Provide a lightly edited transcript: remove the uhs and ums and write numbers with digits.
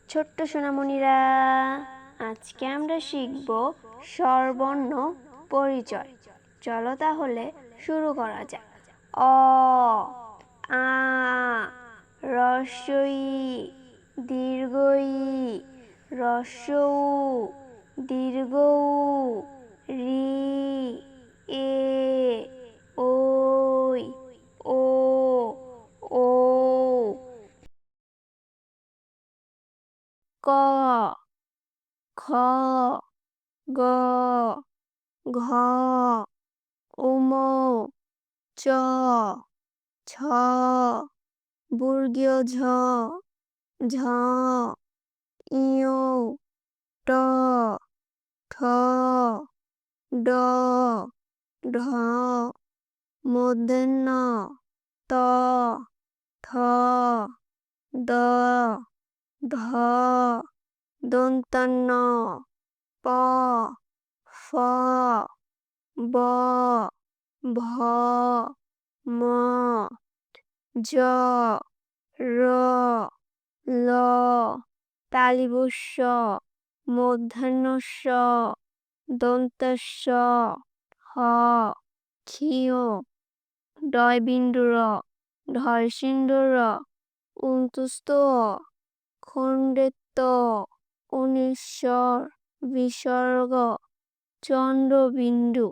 ছোট্ট সোনামণিরা, আজকে আমরা শিখব স্বরবর্ণ পরিচয়। চলো তাহলে শুরু করা যাক। অ আ হ্রস্ব ই দীর্ঘ ই হ্রস্ব উ দীর্ঘ উ রি এ ওই ও ও ক খ গ ঘ উম চ ছ বর্গীয় ঝ ঝ ইয় ট ঠ ড ঢ মূর্ধন্য ত থ দ ধ দন্তান্ন প ফ ব ভ ম জ র ল তালিবস্য মূর্ধন্যস্য দন্তস্য হ ক্ষীয় ডয়বিন্দুর ঢয়সিন্দুর উন্তুস্ত খণ্ডেত্ব উনিশ্বর বিসর্গ চন্দ্রবিন্দু।